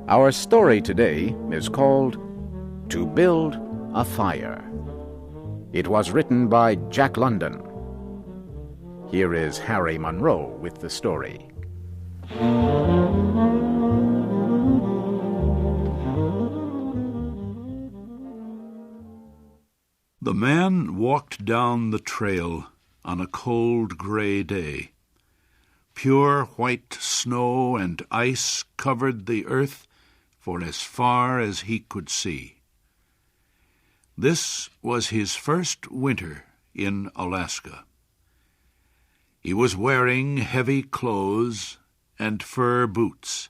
Our story today is called To Build a Fire. It was written by Jack London. Here is Harry Monroe with the story. The man walked down the trail on a cold gray day. Pure white snow and ice covered the earth for as far as he could see. This was his first winter in Alaska. He was wearing heavy clothes and fur boots,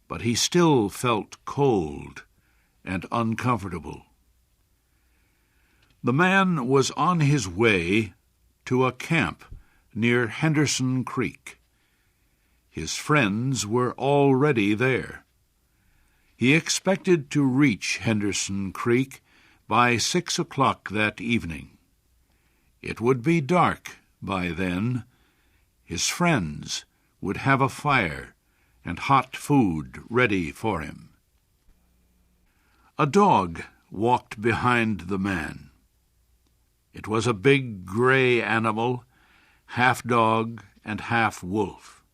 but he still felt cold and uncomfortable. The man was on his way to a camp near Henderson Creek. His friends were already there. He expected to reach Henderson Creek by 6 o'clock that evening. It would be dark by then. His friends would have a fire and hot food ready for him. A dog walked behind the man. It was a big gray animal, half dog and half wolf.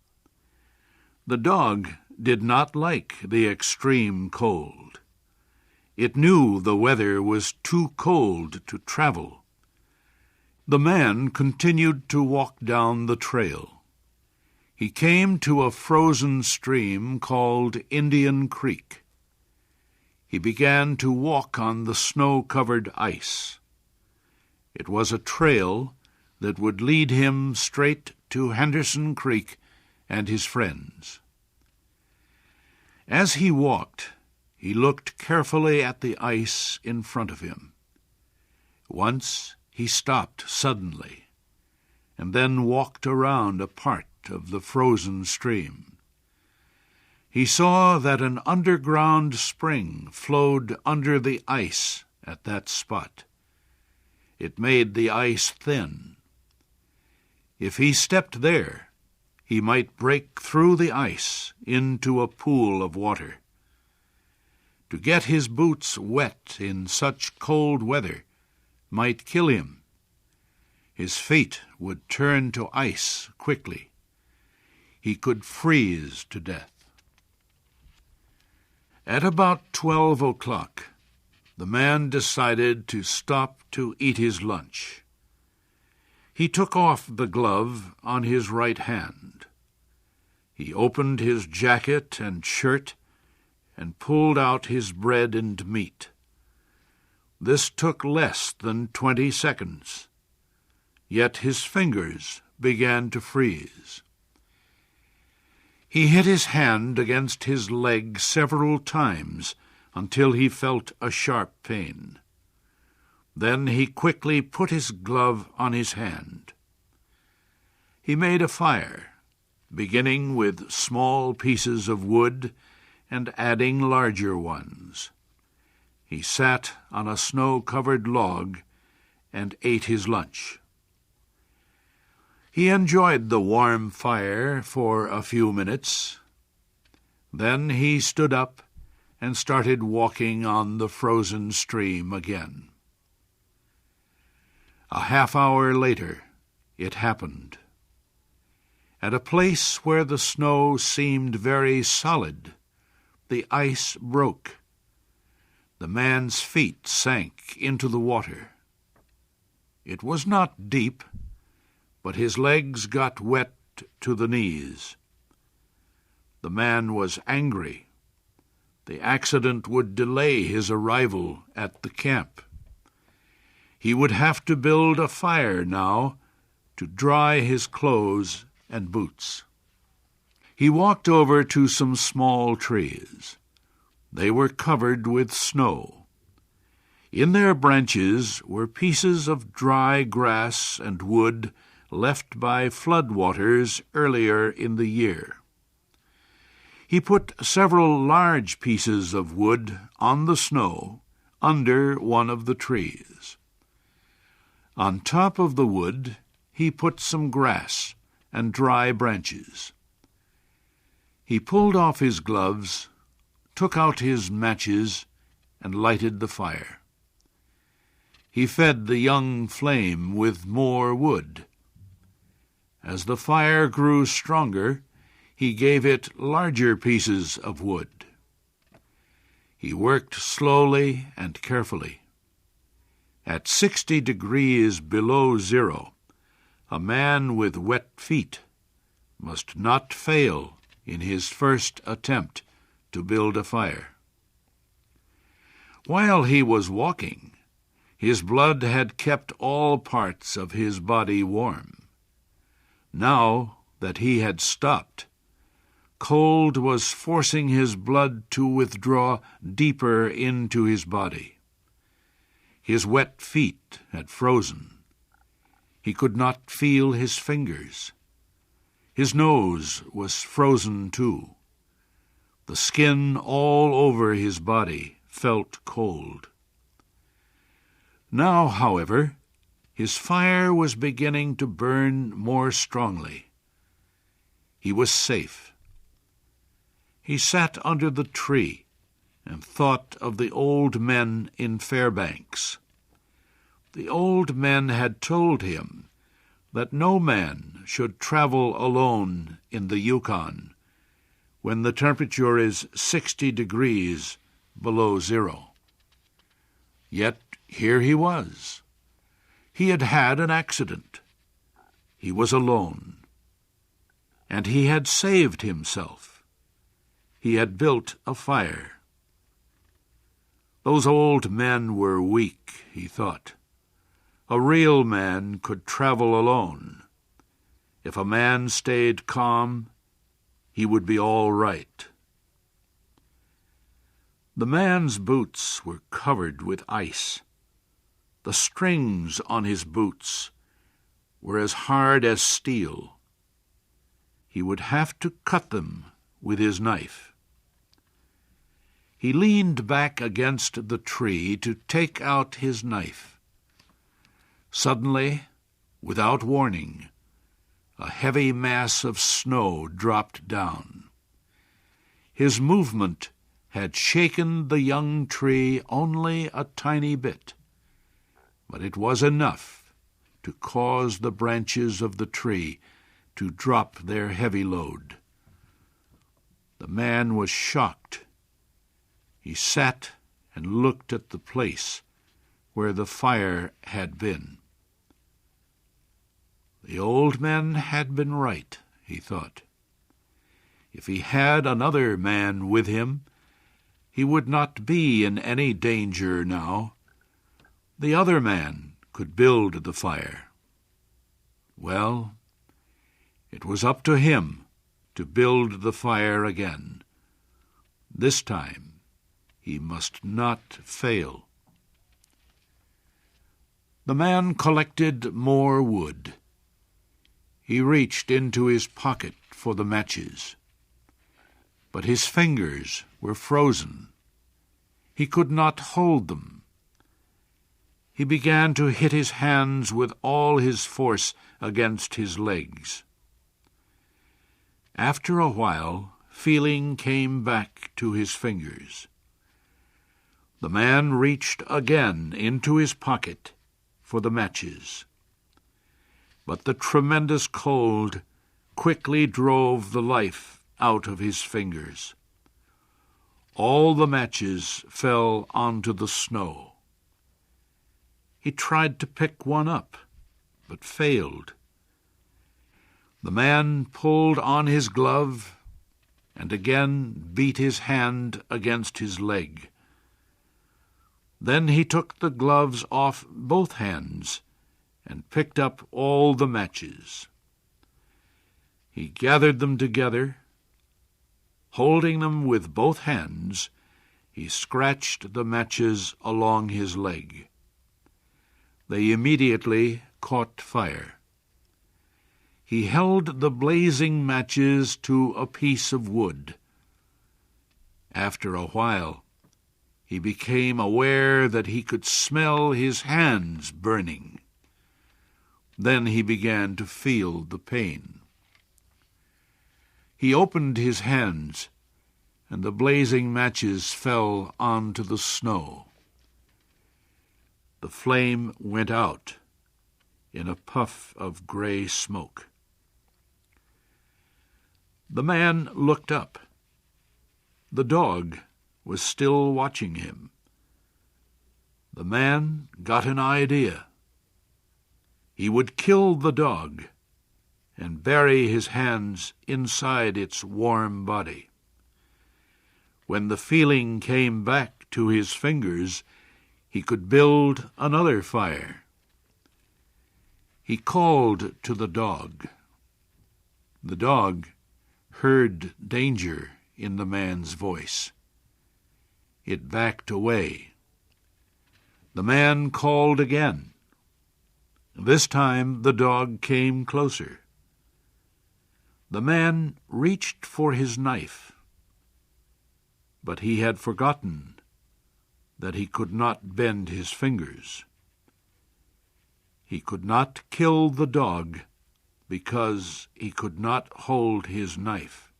The dog did not like the extreme cold. It knew the weather was too cold to travel. The man continued to walk down the trail. He came to a frozen stream called Indian Creek. He began to walk on the snow-covered ice. It was a trail that would lead him straight to Henderson Creek and his friends. As he walked, he looked carefully at the ice in front of him. Once he stopped suddenly, and then walked around a part of the frozen stream. He saw that an underground spring flowed under the ice at that spot. It made the ice thin. If he stepped there, he might break through the ice into a pool of water. To get his boots wet in such cold weather might kill him. His feet would turn to ice quickly. He could freeze to death. At about 12 o'clock, the man decided to stop to eat his lunch. He took off the glove on his right hand. He opened his jacket and shirt and pulled out his bread and meat. This took less than 20 seconds, yet his fingers began to freeze. He hit his hand against his leg several times until he felt a sharp pain. Then he quickly put his glove on his hand. He made a fire, beginning with small pieces of wood and adding larger ones. He sat on a snow-covered log and ate his lunch. He enjoyed the warm fire for a few minutes. Then he stood up and started walking on the frozen stream again. A half-hour later, it happened. At a place where the snow seemed very solid, the ice broke. The man's feet sank into the water. It was not deep, but his legs got wet to the knees. The man was angry. The accident would delay his arrival at the camp. He would have to build a fire now to dry his clothes and boots. He walked over to some small trees. They were covered with snow. In their branches were pieces of dry grass and wood left by floodwaters earlier in the year. He put several large pieces of wood on the snow under one of the trees. On top of the wood, he put some grass and dry branches. He pulled off his gloves, took out his matches and lighted the fire. He fed the young flame with more wood. As the fire grew stronger, he gave it larger pieces of wood. He worked slowly and carefully. At 60 degrees below zero, a man with wet feet must not fail in his first attempt to build a fire. While he was walking, his blood had kept all parts of his body warm. Now that he had stopped, cold was forcing his blood to withdraw deeper into his body. His wet feet had frozen. He could not feel his fingers. His nose was frozen too. The skin all over his body felt cold. Now, however, his fire was beginning to burn more strongly. He was safe. He sat under the tree and thought of the old men in Fairbanks. The old men had told him that no man should travel alone in the Yukon when the temperature is 60 degrees below zero. Yet here he was. He had had an accident. He was alone. And he had saved himself. He had built a fire. Those old men were weak, he thought. A real man could travel alone. If a man stayed calm, he would be all right. The man's boots were covered with ice. The strings on his boots were as hard as steel. He would have to cut them with his knife. He leaned back against the tree to take out his knife. Suddenly, without warning, a heavy mass of snow dropped down. His movement had shaken the young tree only a tiny bit, but it was enough to cause the branches of the tree to drop their heavy load. The man was shocked. He sat and looked at the place where the fire had been. The old men had been right, he thought. If he had another man with him, he would not be in any danger now. The other man could build the fire. Well, it was up to him to build the fire again. This time he must not fail. The man collected more wood. He reached into his pocket for the matches, but his fingers were frozen. He could not hold them. He began to hit his hands with all his force against his legs. After a while, feeling came back to his fingers. The man reached again into his pocket for the matches. But the tremendous cold quickly drove the life out of his fingers. All the matches fell onto the snow. He tried to pick one up, but failed. The man pulled on his glove and again beat his hand against his leg. Then he took the gloves off both hands and picked up all the matches. He gathered them together. Holding them with both hands, he scratched the matches along his leg. They immediately caught fire. He held the blazing matches to a piece of wood. After a while, he became aware that he could smell his hands burning. Then he began to feel the pain. He opened his hands and the blazing matches fell onto the snow. The flame went out in a puff of gray smoke. The man looked up. The dog was still watching him. The man got an idea. He would kill the dog and bury his hands inside its warm body. When the feeling came back to his fingers, he could build another fire. He called to the dog. The dog heard danger in the man's voice. It backed away. The man called again. This time the dog came closer. The man reached for his knife, but he had forgotten that he could not bend his fingers. He could not kill the dog because he could not hold his knife.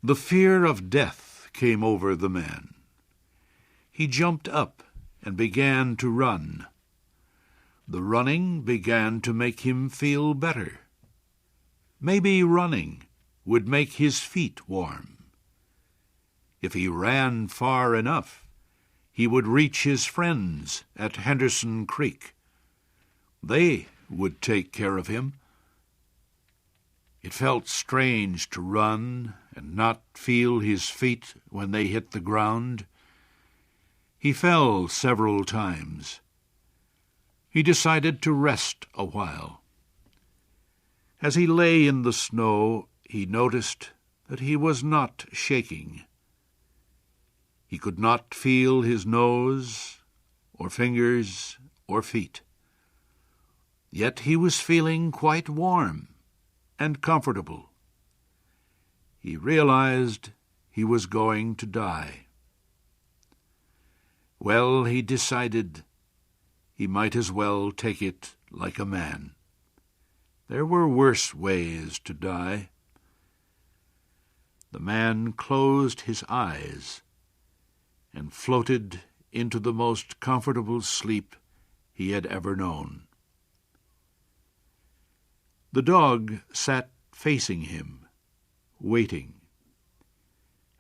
The fear of death came over the man. He jumped up and began to run. The running began to make him feel better. Maybe running would make his feet warm. If he ran far enough, he would reach his friends at Henderson Creek. They would take care of him. It felt strange to run and not feel his feet when they hit the ground. He fell several times. He decided to rest a while. As he lay in the snow, he noticed that he was not shaking. He could not feel his nose, or fingers, or feet. Yet he was feeling quite warm and comfortable. He realized he was going to die. Well, he decided he might as well take it like a man. There were worse ways to die. The man closed his eyes and floated into the most comfortable sleep he had ever known. The dog sat facing him, waiting.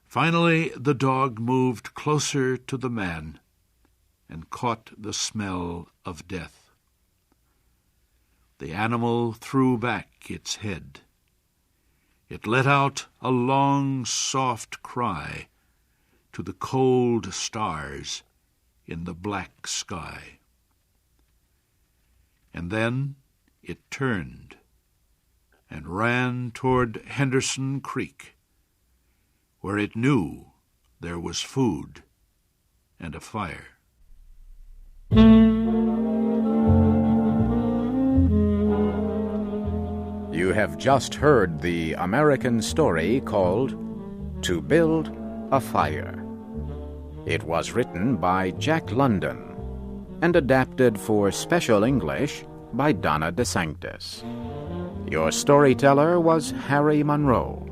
Finally, the dog moved closer to the man and caught the smell of death. The animal threw back its head. It let out a long, soft cry to the cold stars in the black sky. And then it turned and ran toward Henderson Creek, where it knew there was food and a fire. You have just heard the American story called To Build a Fire. It was written by Jack London and adapted for Special English by Donna DeSanctis. Your storyteller was Harry Monroe.